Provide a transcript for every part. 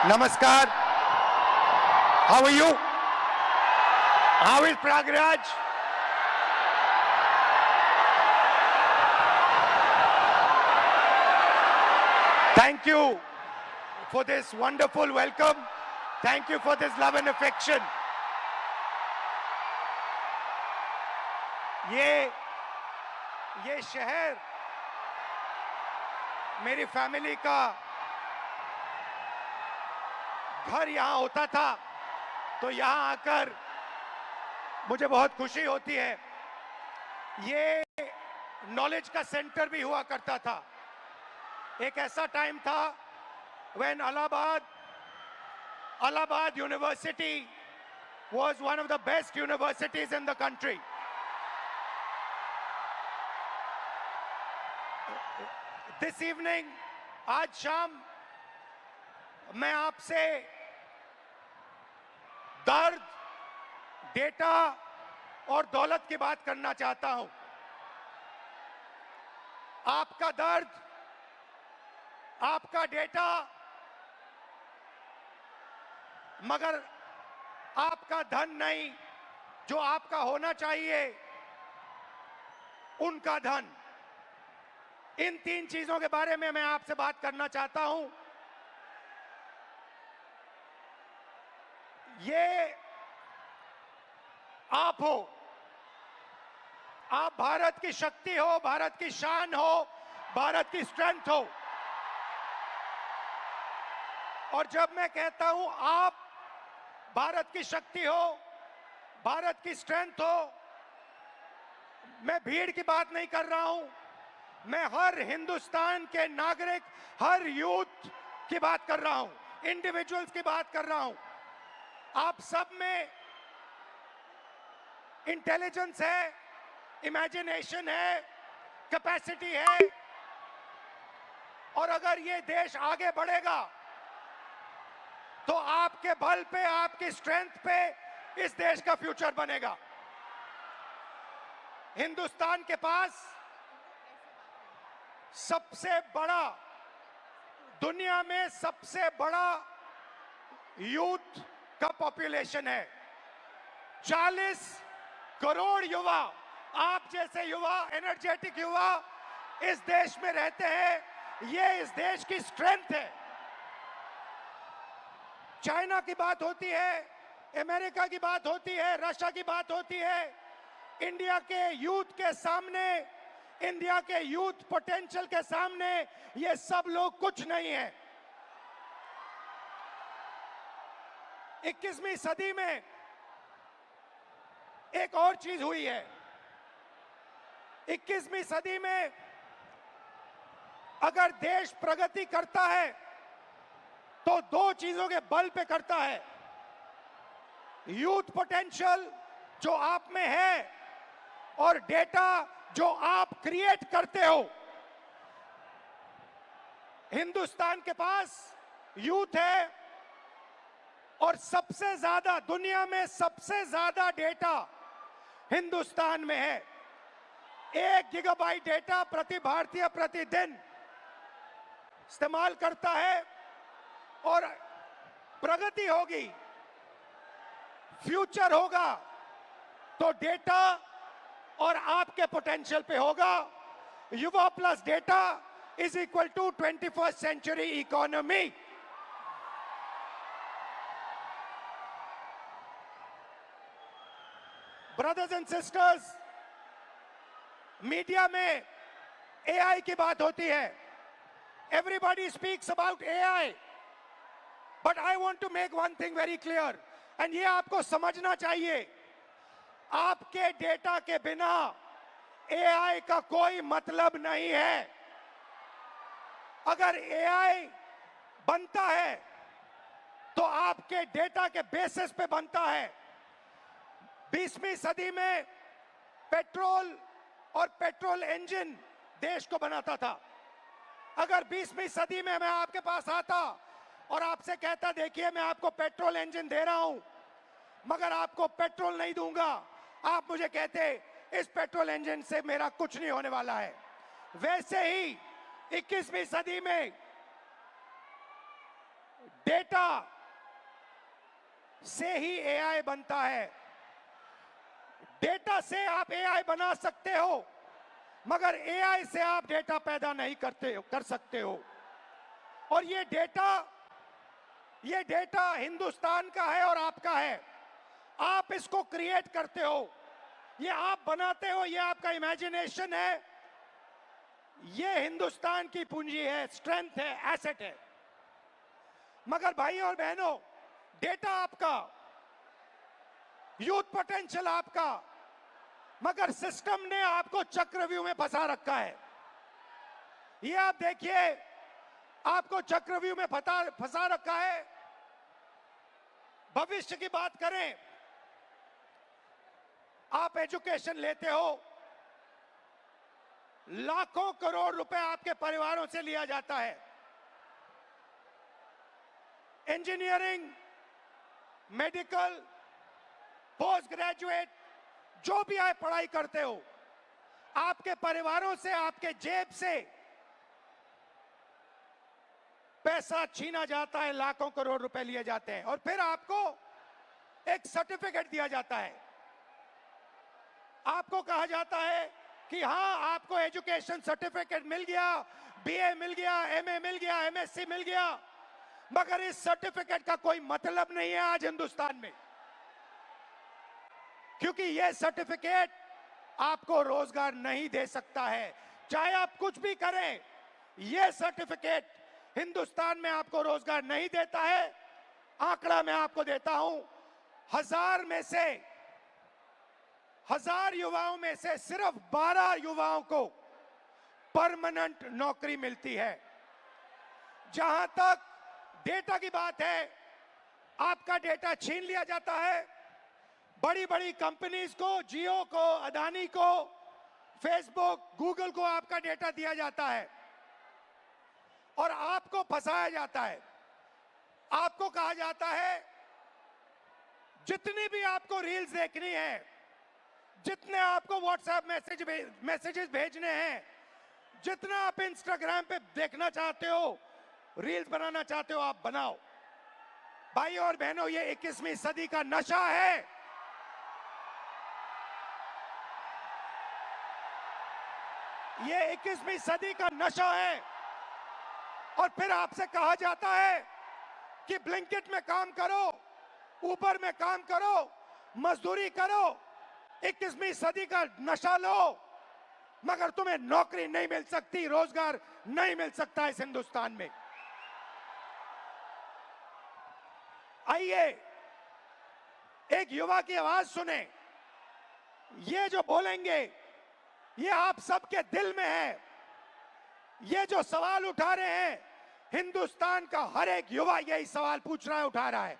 Namaskar. How are you? How is Prayagraj? Thank you for this wonderful welcome. Thank you for this love and affection. ये शहर मेरी family का घर यहां होता था, तो यहां आकर मुझे बहुत खुशी होती है। ये नॉलेज का सेंटर भी हुआ करता था। एक ऐसा टाइम था when Allahabad University was one of the best universities in the country. This evening, आज शाम मैं आपसे दर्द, डेटा और दौलत की बात करना चाहता हूं। आपका दर्द, आपका डेटा, मगर आपका धन नहीं, जो आपका होना चाहिए, उनका धन। इन तीन चीजों के बारे में मैं आपसे बात करना चाहता हूं। ये आप हो, आप भारत की शक्ति हो, भारत की शान हो, भारत की स्ट्रेंथ हो। और जब मैं कहता हूं आप भारत की शक्ति हो, भारत की स्ट्रेंथ हो, मैं भीड़ की बात नहीं कर रहा हूं। मैं हर हिंदुस्तान के नागरिक, हर यूथ की बात कर रहा हूं, इंडिविजुअल्स की बात कर रहा हूं। आप सब में इंटेलिजेंस है, इमेजिनेशन है, कैपेसिटी है, और अगर ये देश आगे बढ़ेगा तो आपके बल पे, आपकी स्ट्रेंथ पे इस देश का फ्यूचर बनेगा। हिंदुस्तान के पास सबसे बड़ा, दुनिया में सबसे बड़ा यूथ का पॉपुलेशन है। 40 करोड़ युवा, आप जैसे युवा, एनर्जेटिक युवा इस देश में रहते हैं। ये इस देश की स्ट्रेंथ है। चाइना की बात होती है, अमेरिका की बात होती है, रशिया की बात होती है, इंडिया के यूथ के सामने, इंडिया के यूथ पोटेंशियल के सामने ये सब लोग कुछ नहीं है। 21वीं सदी में एक और चीज हुई है। 21वीं सदी में अगर देश प्रगति करता है तो दो चीजों के बल पे करता है। यूथ पोटेंशियल जो आप में है और डेटा जो आप क्रिएट करते हो। हिंदुस्तान के पास यूथ है और सबसे ज्यादा, दुनिया में सबसे ज्यादा डेटा हिंदुस्तान में है। 1 गीगाबाइट डेटा प्रति भारतीय प्रतिदिन इस्तेमाल करता है। और प्रगति होगी, फ्यूचर होगा, तो डेटा और आपके पोटेंशियल पे होगा। युवा plus data is equal to 21st century economy. Brothers and sisters, media में एआई की बात होती है। Everybody speaks about AI, but I want to make one thing very clear, and ये आपको समझना चाहिए। आपके डेटा के बिना एआई का कोई मतलब नहीं है। अगर एआई बनता है तो आपके डेटा के बेसिस पे बनता है। 20वीं सदी में पेट्रोल और पेट्रोल इंजन देश को बनाता था। अगर 20वीं सदी में मैं आपके पास आता और आपसे कहता, देखिए मैं आपको पेट्रोल इंजन दे रहा हूं, मगर आपको पेट्रोल नहीं दूंगा, आप मुझे कहते इस पेट्रोल इंजन से मेरा कुछ नहीं होने वाला है। वैसे ही 21वीं सदी में डेटा से ही एआई बनता है। डेटा से आप एआई बना सकते हो, मगर एआई से आप डेटा पैदा नहीं कर सकते हो। और ये डेटा हिंदुस्तान का है और आपका है। आप इसको क्रिएट करते हो, ये आप बनाते हो, ये आपका इमेजिनेशन है, ये हिंदुस्तान की पूंजी है, स्ट्रेंथ है, एसेट है। मगर भाई और बहनों, डेटा आपका, यूथ पोटेंशियल आपका, मगर सिस्टम ने आपको चक्रव्यूह में फंसा रखा है। ये आप देखिए, आपको चक्रव्यूह में फंसा रखा है। भविष्य की बात करें, आप एजुकेशन लेते हो, लाखों करोड़ रुपए आपके परिवारों से लिया जाता है। इंजीनियरिंग, मेडिकल, पोस्ट ग्रेजुएट, जो भी आप पढ़ाई करते हो, आपके परिवारों से, आपके जेब से पैसा छीना जाता है, लाखों करोड़ रुपए लिए जाते हैं, और फिर आपको एक सर्टिफिकेट दिया जाता है। आपको कहा जाता है कि हां, आपको एजुकेशन सर्टिफिकेट मिल गया, बीए मिल गया, एमए मिल गया, एमएससी मिल गया, मगर इस सर्टिफिकेट का कोई मतलब नहीं है आज हिंदुस्तान में, क्योंकि यह सर्टिफिकेट आपको रोजगार नहीं दे सकता है। चाहे आप कुछ भी करें, यह सर्टिफिकेट हिंदुस्तान में आपको रोजगार नहीं देता है। आंकड़ा मैं आपको देता हूं, 1000 युवाओं में से सिर्फ 12 युवाओं को परमानेंट नौकरी मिलती है। जहां तक डेटा की बात है, आपका डेटा छीन लिया जाता है। बड़ी बड़ी कंपनीज को, जियो को, अदानी को, फेसबुक, गूगल को आपका डेटा दिया जाता है और आपको फंसाया जाता है। आपको कहा जाता है, जितनी भी आपको रील्स देखनी है, जितने आपको व्हाट्सएप मैसेजेस भेजने हैं, जितना आप इंस्टाग्राम पे देखना चाहते हो, रील्स बनाना चाहते हो, आप बनाओ। भाई और बहनों, ये 21वीं सदी का नशा है। ये 21वीं सदी का नशा है। और फिर आपसे कहा जाता है कि ब्लिंकिट में काम करो, ऊबर में काम करो, मजदूरी करो, 21वीं सदी का नशा लो, मगर तुम्हें नौकरी नहीं मिल सकती, रोजगार नहीं मिल सकता इस हिंदुस्तान में। आइए एक युवा की आवाज सुने। ये जो बोलेंगे, ये आप सबके दिल में है। ये जो सवाल उठा रहे हैं, हिंदुस्तान का हर एक युवा यही सवाल पूछ रहा है, उठा रहा है।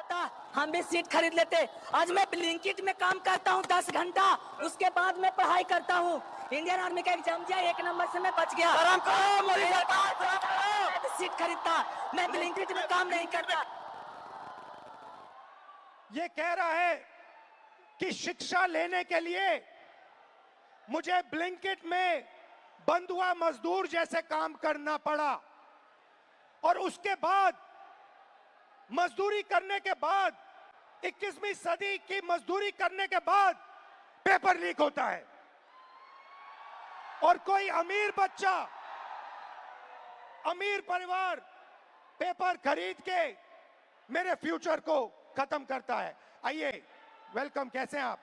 होता हम भी सीट खरीद लेते। आज मैं ब्लिंकिट में काम करता हूँ 10 घंटा, उसके बाद मैं पढ़ाई करता हूँ। इंडियन आर्मी का एग्जाम दिया, 1 नंबर से मैं बच गया। सीट खरीदता, मैं ब्लिंकिट में काम नहीं करता। ये कह रहा है कि शिक्षा लेने के लिए मुझे ब्लिंकिट में बंधुआ मजदूर जैसे काम करना पड़ा, और उसके बाद मजदूरी करने के बाद, 21वीं सदी की मजदूरी करने के बाद पेपर लीक होता है, और कोई अमीर बच्चा, अमीर परिवार पेपर खरीद के मेरे फ्यूचर को खत्म करता है। आइए, वेलकम। कैसे हैं आप?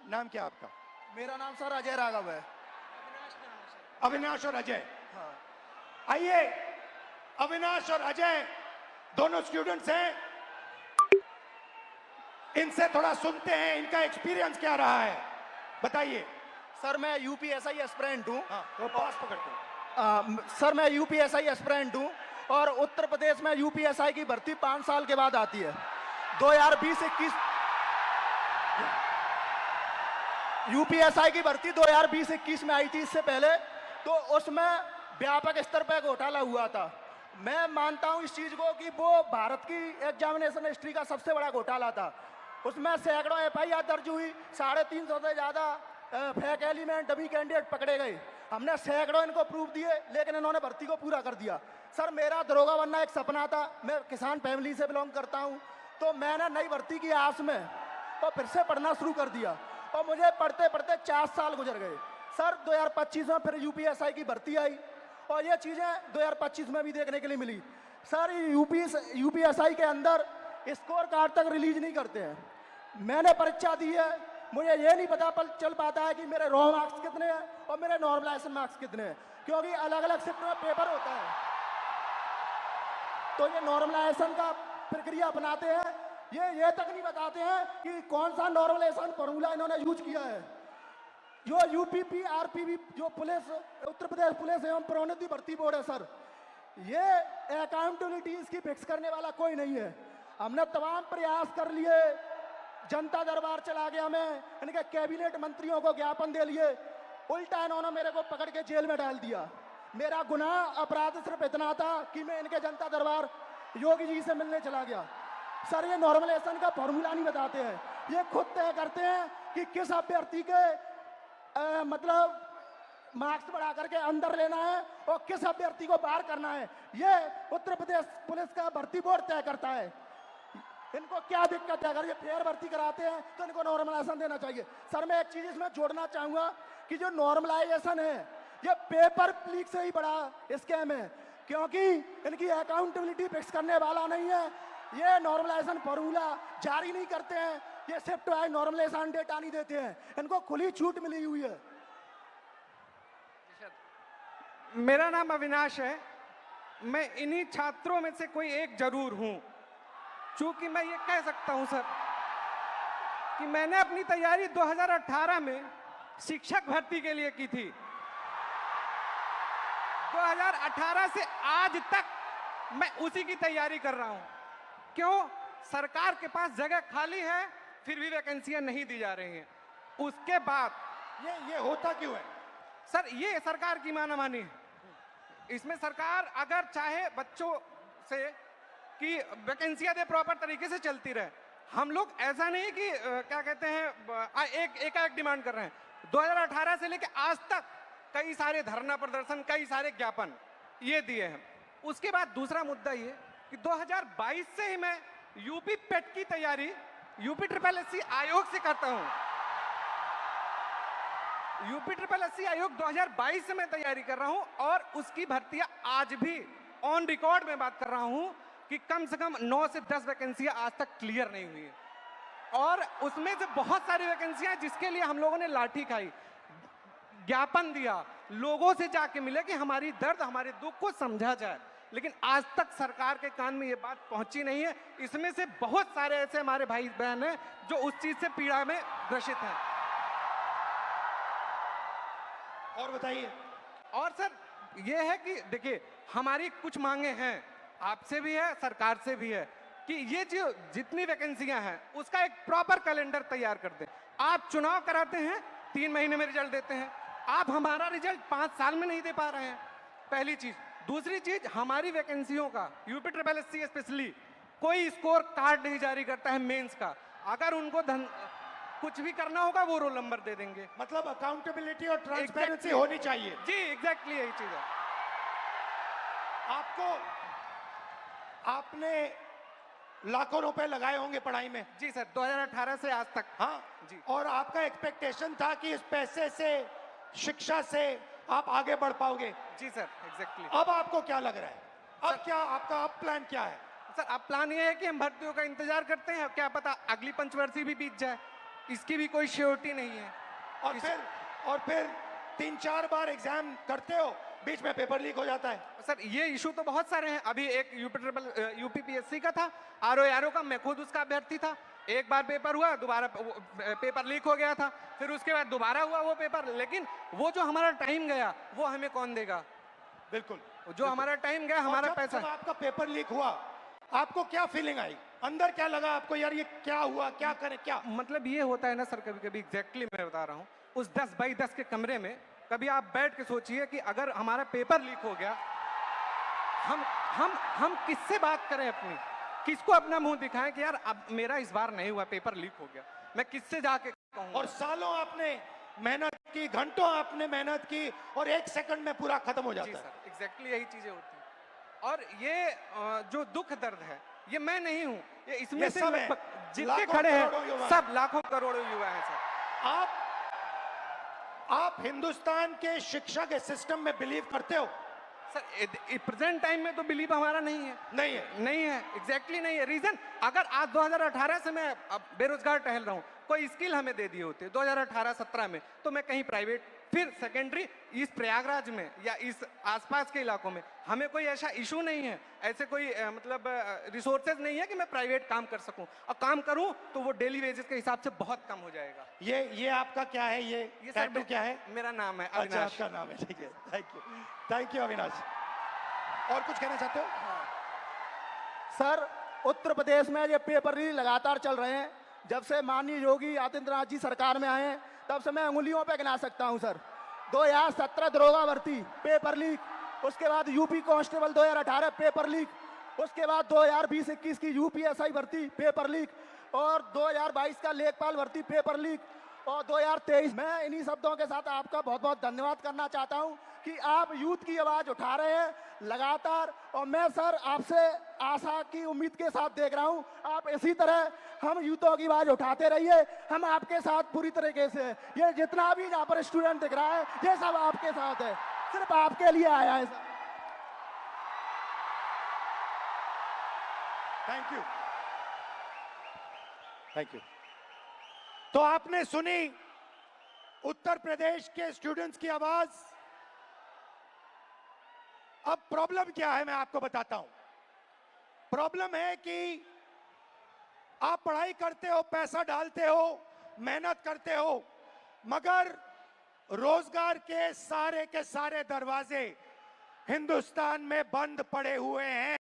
नाम क्या आपका? मेरा नाम सर अजय राघव है। अविनाश और अजय। हाँ। आइए, अविनाश और अजय दोनों स्टूडेंट्स हैं, इनसे थोड़ा सुनते हैं, इनका एक्सपीरियंस क्या रहा है, बताइए। सर मैं यूपीएसआई एस्पिरेंट हूँ। तो पास पकड़ते हैं। सर मैं यूपीएसआई एस्पिरेंट हूँ, और उत्तर प्रदेश में यूपीएसआई की भर्ती 5 साल के बाद आती है। 2020-21 यूपीएसआई की भर्ती 2020-21 में आई थी। इससे पहले तो उसमें व्यापक स्तर पर घोटाला हुआ था। मैं मानता हूं इस चीज को कि वो भारत की एग्जामिनेशन हिस्ट्री का सबसे बड़ा घोटाला था। उसमें सैकड़ों एफआईआर दर्ज हुई, 350 से ज्यादा फेक एलिमेंट, डमी कैंडिडेट पकड़े गए। हमने सैकड़ों इनको प्रूफ दिए, लेकिन इन्होंने भर्ती को पूरा कर दिया। सर मेरा दरोगा बनना एक सपना था। मैं किसान फैमिली से बिलोंग करता हूँ, तो मैंने नई भर्ती की आस में तो फिर से पढ़ना शुरू कर दिया, और मुझे पढ़ते पढ़ते 4 साल गुजर गए। सर 2025 में फिर यूपीएसआई की भर्ती आई, और ये चीज़ें 2025 में भी देखने के लिए मिली। सर यूपीएसआई के अंदर स्कोर कार्ड तक रिलीज नहीं करते हैं। मैंने परीक्षा दी है, मुझे ये नहीं पता चल पाता है कि मेरे रॉ मार्क्स कितने हैं और मेरे नॉर्मलाइजेशन मार्क्स कितने हैं, क्योंकि अलग अलग शिफ्ट में पेपर होता है। तो ये नॉर्मलाइजेशन का प्रक्रिया अपनाते हैं, ये तक नहीं बताते हैं कि कौन सा नॉर्मलाइजेशन फॉर्मूला इन्होंने यूज किया है। जो यूपीपी आरपीबी जो पुलिस उत्तर प्रदेश पुलिस एवं प्रोन्नति भर्ती बोर्ड है सर, ये अकाउंटेबिलिटी इसकी फिक्स करने वाला कोई नहीं है। हमने तमाम प्रयास कर लिए, जनता दरबार चला गया, मैं इनके कैबिनेट मंत्रियों को ज्ञापन दे लिए, उल्टा इन्होंने मेरे को पकड़ के जेल में डाल दिया। मेरा गुनाह अपराध सिर्फ इतना था कि मैं इनके जनता दरबार योगी जी से मिलने चला गया। सर ये नॉर्मलाइजेशन का फॉर्मूला नहीं बताते हैं, ये खुद तय करते हैं कि किस अभ्यर्थी के मतलब मार्क्स बढ़ा करके अंदर लेना है और किस अभ्यर्थी को बाहर करना है। ये उत्तर प्रदेश पुलिस का भर्ती बोर्ड तय करता है। इनको क्या दिक्कत है? अगर ये फेयर भर्ती कराते हैं तो इनको नॉर्मलाइजेशन देना चाहिए। सर मैं एक चीज इसमें जोड़ना चाहूंगा कि जो नॉर्मलाइजेशन है ये पेपर लीक से ही बड़ा स्कैम है, क्योंकि इनकी अकाउंटेबिलिटी फिक्स करने वाला नहीं है। ये नॉर्मलाइजेशन फॉर्मूला जारी नहीं करते हैं, ये शिफ्ट वाइज नॉर्मलाइजेशन डेटा नहीं देते हैं, इनको खुली छूट मिली हुई है। मेरा नाम अविनाश है, मैं इन्हीं छात्रों में से कोई एक जरूर हूं। चूंकि मैं ये कह सकता हूं सर कि मैंने अपनी तैयारी 2018 में शिक्षक भर्ती के लिए की थी। 2018 से आज तक मैं उसी की तैयारी कर रहा हूं। क्यों? सरकार के पास जगह खाली है, फिर भी वैकेंसियां नहीं दी जा रही हैं। उसके बाद ये होता क्यों है सर? ये सरकार की मानामानी है। इसमें सरकार अगर चाहे बच्चों से कि वैकेंसियां दे, प्रॉपर तरीके से चलती रहे। हम लोग ऐसा नहीं कि क्या कहते हैं एक डिमांड कर रहे हैं। 2018 से लेकर आज तक कई सारे धरना प्रदर्शन, कई सारे ज्ञापन ये दिए हैं। उसके बाद दूसरा मुद्दा ये कि 2022 से ही मैं यूपी पेट की तैयारी यूपी SSS आयोग से करता हूं। यूपी SSS आयोग 2022 से मैं तैयारी कर रहा हूं, और उसकी भर्तियां आज भी ऑन रिकॉर्ड में बात कर रहा हूं कि कम से कम 9 से 10 वैकेंसियां आज तक क्लियर नहीं हुई है। और उसमें से बहुत सारी वैकेंसियां जिसके लिए हम लोगों ने लाठी खाई, ज्ञापन दिया, लोगों से जाके मिले कि हमारी दर्द, हमारे दुख को समझा जाए, लेकिन आज तक सरकार के कान में ये बात पहुंची नहीं है। इसमें से बहुत सारे ऐसे हमारे भाई बहन हैं जो उस चीज से पीड़ा में ग्रसित हैं। और बताइए। और सर ये है कि देखिए, हमारी कुछ मांगे हैं, आपसे भी है, सरकार से भी है, कि ये जो जितनी वैकेंसियां हैं उसका एक प्रॉपर कैलेंडर तैयार कर दें। आप चुनाव कराते हैं, 3 महीने में रिजल्ट देते हैं, आप हमारा रिजल्ट 5 साल में नहीं दे पा रहे हैं, पहली चीज। दूसरी चीज, हमारी वैकेंसियों का यूपी SSS स्पेशली कोई स्कोर कार्ड नहीं जारी करता है मेंस का। अगर उनको कुछ भी करना होगा वो रोल नंबर दे देंगे। मतलब अकाउंटेबिलिटी और ट्रांसपेरेंसी होनी चाहिए। जी एग्जैक्टली यही चीज है। आपने लाखों रुपए लगाए होंगे पढ़ाई में। जी सर, 2018 से आज तक। हाँ जी। और आपका एक्सपेक्टेशन था कि इस पैसे से, शिक्षा से आप आगे बढ़ पाओगे। जी सर एग्जैक्टली। अब आपको क्या लग रहा है? अब क्या आपका प्लान क्या है? सर अब प्लान ये है कि हम भर्तियों का इंतजार करते हैं, क्या पता अगली पंचवर्षीय भी बीत जाए, इसकी भी कोई श्योरिटी नहीं है। और फिर 3-4 बार एग्जाम करते हो, बीच में पेपर लीक हो जाता है। सर ये इशू तो बहुत सारे हैं। अभी एक यूपी PSC का था, RO का, मैं खुद उसका अभ्यर्थी था। एक बार पेपर हुआ, दोबारा पेपर लीक हो गया था, फिर उसके बाद दोबारा हुआ वो पेपर। लेकिन वो जो हमारा टाइम गया वो हमें कौन देगा? बिल्कुल, जो हमारा टाइम गया, हमारा पैसा। जब आपका पेपर लीक हुआ, आपको क्या फीलिंग आई? अंदर क्या लगा आपको, यार ये क्या हुआ, क्या करें, क्या? मतलब ये होता है ना सर, कभी कभी एग्जैक्टली मैं बता रहा हूँ, उस 10 बाई 10 के कमरे में कभी आप बैठ के सोचिए कि अगर हमारा पेपर लीक हो गया, हम किससे बात करें अपनी, किसको अपना मुंह दिखाएं कि यार अब मेरा इस बार नहीं हुआ, पेपर लीक हो गया, मैं किससे जाके कहूं? और सालों आपने मेहनत की, घंटों आपने मेहनत की, और 1 सेकंड में पूरा खत्म हो जाता है। सर एग्जैक्टली यही चीजें होती हैं। और ये जो दुख दर्द है, ये मैं नहीं हूं, ये इसमें ये से सब है। लगभग जितने लाखों खड़े करोड़ों युवा हैं, सब लाखों करोड़ों युवा हैं सर। आप हिंदुस्तान के शिक्षा के सिस्टम में बिलीव करते हो? सर प्रेजेंट टाइम में तो बिलीव हमारा नहीं है। नहीं है। नहीं है, एग्जैक्टली नहीं है। रीजन, अगर आज 2018 से मैं अब बेरोजगार टहल रहा हूं, कोई स्किल हमें दे दिए होते 2018-17 में, तो मैं कहीं प्राइवेट, फिर सेकेंडरी, इस प्रयागराज में या इस आसपास के इलाकों में हमें कोई ऐसा इशू नहीं है, ऐसे कोई मतलब रिसोर्सेज नहीं है कि मैं प्राइवेट काम कर सकूं, और काम करूं तो वो डेली वेजेस के हिसाब से बहुत कम हो जाएगा। ये आपका क्या है? ये टैटू क्या है? मेरा नाम है अच्छा, अविनाश। आपका नाम है, ठीक है। Thank you Avinash. और कुछ कहना चाहते हो? सर, उत्तर प्रदेश में ये पेपर लीक लगातार चल रहे हैं। जब से माननीय योगी आदित्यनाथ जी सरकार में आए हैं, तब से मैं उंगलियों पे गिना सकता हूं सर। 2017 दरोगा भर्ती पेपर लीक, उसके बाद यूपी कांस्टेबल 2018 पेपर लीक, उसके बाद 2020-21 की यूपीएसआई भर्ती पेपर लीक, और 2022 का लेखपाल भर्ती पेपर लीक, और 2023। मैं इन्हीं शब्दों के साथ आपका बहुत बहुत धन्यवाद करना चाहता हूं कि आप यूथ की आवाज उठा रहे हैं लगातार, और मैं सर आपसे आशा की उम्मीद के साथ देख रहा हूं, आप इसी तरह हम यूथों की आवाज उठाते रहिए। हम आपके साथ पूरी तरीके से, ये जितना भी यहाँ पर स्टूडेंट दिख रहा है, ये सब आपके साथ है, सिर्फ आपके लिए आया है सर। Thank you. तो आपने सुनी उत्तर प्रदेश के स्टूडेंट्स की आवाज। अब प्रॉब्लम क्या है मैं आपको बताता हूं। प्रॉब्लम है कि आप पढ़ाई करते हो, पैसा डालते हो, मेहनत करते हो, मगर रोजगार के सारे दरवाजे हिंदुस्तान में बंद पड़े हुए हैं।